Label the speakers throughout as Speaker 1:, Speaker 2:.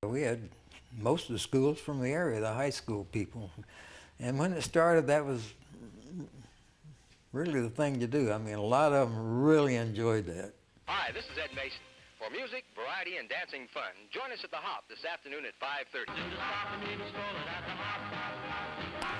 Speaker 1: We had most of the schools from the area, the high school people. And when it started, that was really the thing to do. I mean, a lot of them really enjoyed that.
Speaker 2: Hi, this is Ed Mason. For music, variety, and dancing fun, join us at the Hop this afternoon at 5:30.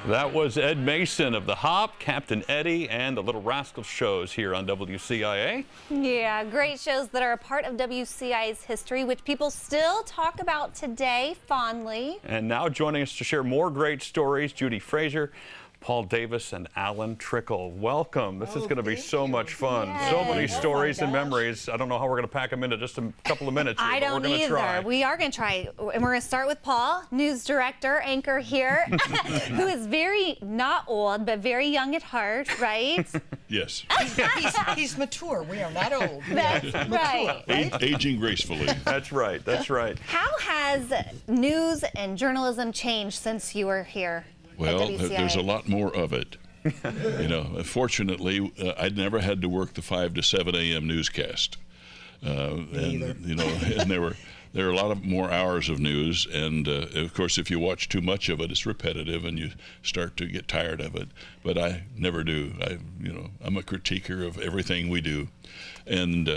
Speaker 3: That was Ed Mason of the Hop, Captain Eddie, and the Little Rascals shows here on WCIA.
Speaker 4: Yeah, great shows that are a part of WCIA's history, which people still talk about today fondly.
Speaker 3: And now joining us to share more great stories, Judy Fraser, Paul Davis, and Alan Trickle. Welcome. This is going to be so much fun.
Speaker 4: Yes.
Speaker 3: So many stories and memories. I don't know how we're going to pack them into just a couple of minutes.
Speaker 4: I don't either.
Speaker 3: Try.
Speaker 4: We are going to try. And we're going to start with Paul, news director, anchor here, who is very not old, but very young at heart, right?
Speaker 5: Yes.
Speaker 6: He's mature. We are not old.
Speaker 4: That's right.
Speaker 5: Aging gracefully.
Speaker 3: That's right. That's right.
Speaker 4: How has news and journalism changed since you were here?
Speaker 5: Well, there's a lot more of it. You know, fortunately, I'd never had to work the 5 to 7 a.m. newscast. And you know, and there are a lot of more hours of news, and of course, if you watch too much of it, it's repetitive, and you start to get tired of it. But I never do. I'm a critiquer of everything we do, and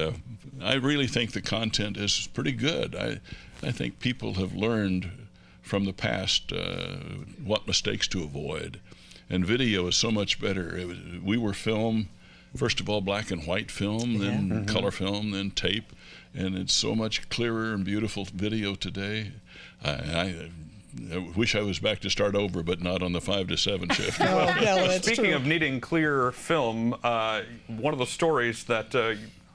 Speaker 5: I really think the content is pretty good. I think people have learned from the past what mistakes to avoid, and video is so much better. We were film, first of all, black and white film, then color film, then tape, and it's so much clearer and beautiful video today. I wish I was back to start over, but not on the 5 to 7 shift.
Speaker 3: Speaking of needing clear film, one of the stories that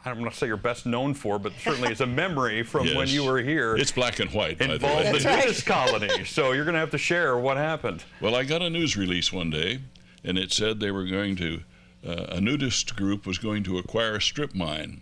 Speaker 3: I'm not to say you're best known for, but certainly is a memory from when you were here.
Speaker 5: It's black and white, by the way.
Speaker 3: Involved the nudist colony. So you're going to have to share what happened.
Speaker 5: Well, I got a news release one day, and it said they were going to, a nudist group was going to acquire a strip mine.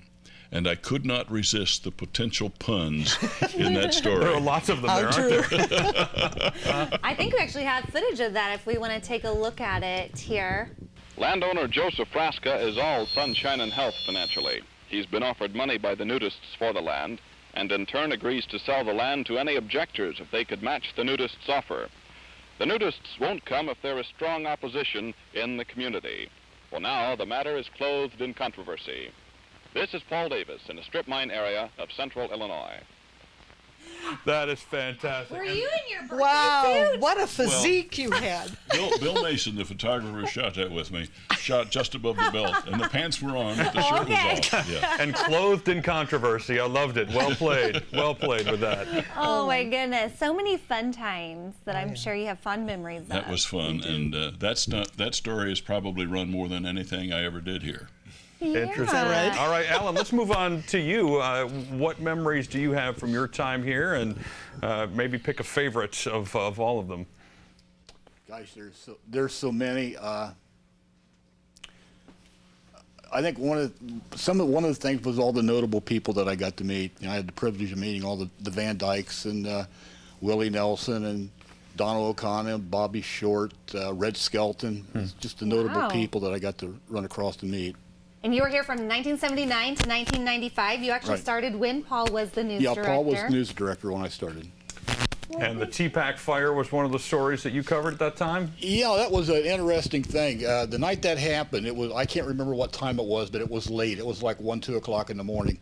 Speaker 5: And I could not resist the potential puns in that story.
Speaker 3: There are lots of them there, aren't there?
Speaker 4: I think we actually have footage of that if we want to take a look at it here.
Speaker 7: Landowner Joseph Frasca is all sunshine and health financially. He's been offered money by the nudists for the land, and in turn agrees to sell the land to any objectors if they could match the nudists' offer. The nudists won't come if there is strong opposition in the community. Well, now the matter is clothed in controversy. This is Paul Davis in a strip mine area of central Illinois.
Speaker 3: That is fantastic.
Speaker 4: Were you in your birthday
Speaker 6: Wow,
Speaker 4: suit?
Speaker 6: what a physique you had.
Speaker 5: Bill Mason, the photographer, shot that with me. Shot just above the belt, and the pants were on, but the shirt was off. Yeah.
Speaker 3: And clothed in controversy. I loved it. Well played. Well played with that.
Speaker 4: Oh my goodness, so many fun times that I'm sure you have fond memories of.
Speaker 5: That was fun, and that story has probably run more than anything I ever did here.
Speaker 3: Interesting. All right, Alan, let's move on to you. What memories do you have from your time here, and maybe pick a favorite of all of them?
Speaker 8: Gosh, there's so many. I think one of the things was all the notable people that I got to meet. You know, I had the privilege of meeting all the Van Dykes and Willie Nelson and Donald O'Connor, Bobby Short, Red Skelton. Just the notable people that I got to run across and meet.
Speaker 4: And you were here from 1979 to 1995. You actually started when Paul was the news director.
Speaker 8: Yeah, Paul was the news director when I started.
Speaker 3: And the T-Pack fire was one of the stories that you covered at that time?
Speaker 8: Yeah, that was an interesting thing. The night that happened, I can't remember what time it was, but it was late. It was like 1, 2 o'clock in the morning.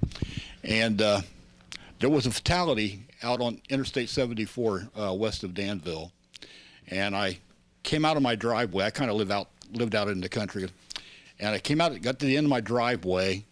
Speaker 8: And there was a fatality out on Interstate 74 west of Danville. And I came out of my driveway. I kind of lived out in the country. And I came out, got to the end of my driveway,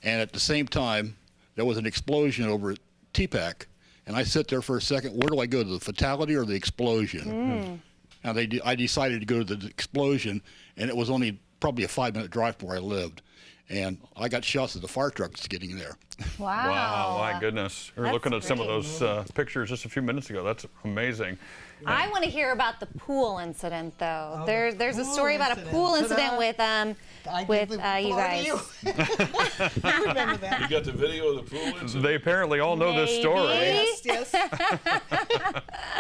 Speaker 8: and at the same time, there was an explosion over at T-Pack. And I sit there for a second, where do I go, to the fatality or the explosion? And I decided to go to the explosion, and it was only probably a 5-minute drive from where I lived. And I got shots of the fire trucks getting there.
Speaker 4: Wow.
Speaker 3: Wow, my goodness. We were looking at some of those pictures just a few minutes ago. That's amazing.
Speaker 4: I want to hear about the pool incident, though. There's a story about a pool incident with you guys.
Speaker 6: I remember that.
Speaker 5: You got the video of the pool incident?
Speaker 3: They apparently all know this story.
Speaker 6: Yes.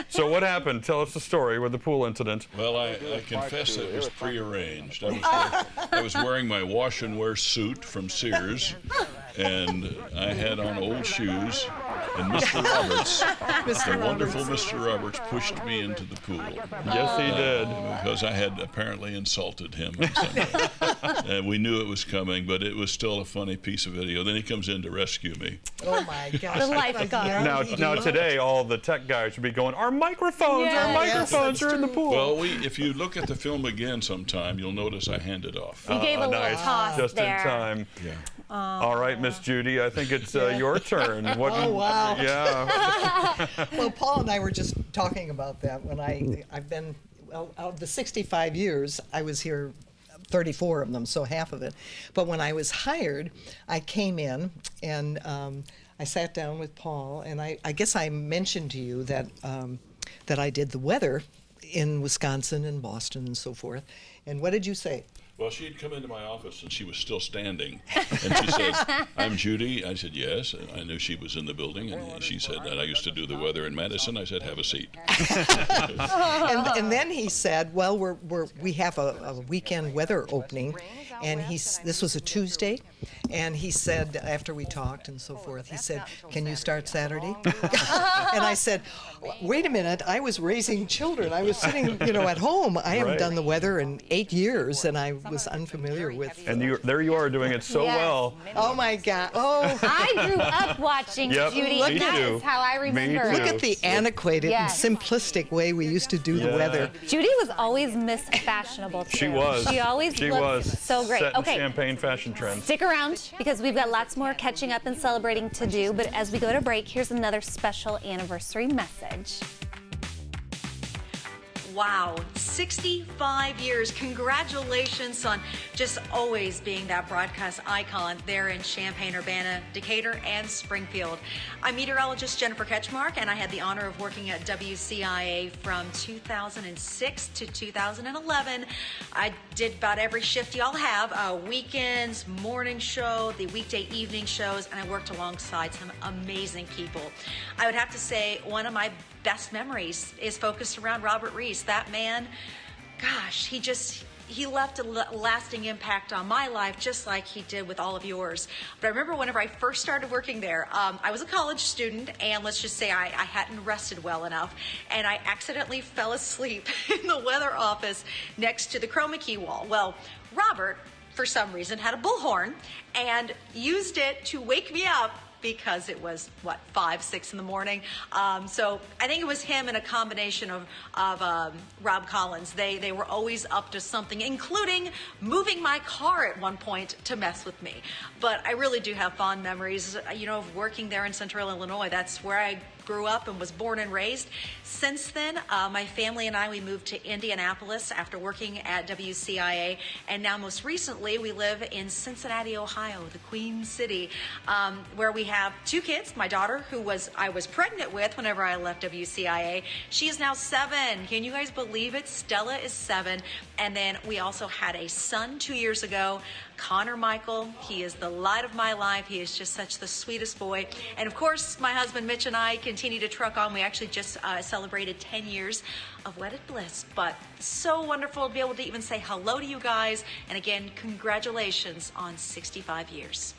Speaker 3: So what happened? Tell us the story with the pool incident.
Speaker 5: Well, I confess it was prearranged. I was wearing my wash and wear suit from Sears, and I had on old shoes, And Mr. Roberts, the wonderful Mr. Roberts, pushed me into the pool.
Speaker 3: Yes, he did.
Speaker 5: Because I had apparently insulted him. In some way. And we knew it was coming, but it was still a funny piece of video. Then he comes in to rescue me.
Speaker 6: Oh my gosh.
Speaker 4: The lifeguard.
Speaker 3: Now today, all the tech guys should be going, our microphones are in the pool.
Speaker 5: Well, if you look at the film again sometime, you'll notice I hand it off.
Speaker 4: You gave a little
Speaker 3: nice.
Speaker 4: toss
Speaker 3: Just
Speaker 4: there.
Speaker 3: in time.
Speaker 5: Yeah.
Speaker 3: All right, Miss Judy, I think it's your turn. What,
Speaker 6: Oh, wow.
Speaker 3: Yeah.
Speaker 6: Well, Paul and I were just talking about that when I've been, well, out of the 65 years, I was here 34 of them, so half of it. But when I was hired, I came in and I sat down with Paul, and I guess I mentioned to you that that I did the weather in Wisconsin and Boston and so forth. And what did you say?
Speaker 5: Well, she had come into my office and she was still standing. And she said, I'm Judy. I said, yes. And I knew she was in the building. And she said that I used to do the weather in Madison. I said, have a seat.
Speaker 6: And then he said, well, we have a weekend weather opening. And this was a Tuesday. And he said, after we talked and so forth, he said, can you start Saturday? And I said, wait a minute, I was raising children. I was sitting, at home. I haven't done the weather in 8 years, and I was unfamiliar with.
Speaker 3: And there you are doing it so well.
Speaker 6: Oh my God! Oh,
Speaker 4: I grew up watching
Speaker 3: Yep,
Speaker 4: Judy,
Speaker 3: me
Speaker 4: and that
Speaker 3: too.
Speaker 4: is how I remember.
Speaker 3: Me
Speaker 6: look at the antiquated
Speaker 4: Yes.
Speaker 6: and simplistic way we used to do the weather.
Speaker 4: Judy was always Miss Fashionable too.
Speaker 3: She was.
Speaker 4: She always
Speaker 3: She
Speaker 4: looked
Speaker 3: was.
Speaker 4: so great.
Speaker 3: Setting
Speaker 4: Okay.
Speaker 3: champagne fashion trends.
Speaker 4: Stick around because we've got lots more catching up and celebrating to do. But as we go to break, here's another special anniversary message.
Speaker 9: Wow, 65 years. Congratulations on just always being that broadcast icon there in Champaign, Urbana, Decatur, and Springfield. I'm meteorologist Jennifer Ketchmark, and I had the honor of working at WCIA from 2006 to 2011. I did about every shift y'all have, weekends, morning show, the weekday evening shows, and I worked alongside some amazing people. I would have to say one of my best memories is focused around Robert Reese. That man, gosh, he left a lasting impact on my life, just like he did with all of yours. But I remember whenever I first started working there, I was a college student, and let's just say I hadn't rested well enough, and I accidentally fell asleep in the weather office next to the chroma key wall. Well, Robert, for some reason, had a bullhorn and used it to wake me up because it was, 5, 6 in the morning. So I think it was him and a combination of Rob Collins. They were always up to something, including moving my car at one point to mess with me. But I really do have fond memories, of working there in Central Illinois. That's where I grew up and was born and raised. Since then, my family and I, we moved to Indianapolis after working at WCIA, and now most recently we live in Cincinnati, Ohio, the Queen City, where we have 2 kids. My daughter, who I was pregnant with whenever I left WCIA, she is now 7. Can you guys believe it? Stella is 7. And then we also had a son 2 years ago, Connor Michael. He is the light of my life. He is just such the sweetest boy. And of course, my husband Mitch and I continue to truck on. We actually just celebrated 10 years of wedded bliss. But so wonderful to be able to even say hello to you guys. And again, congratulations on 65 years.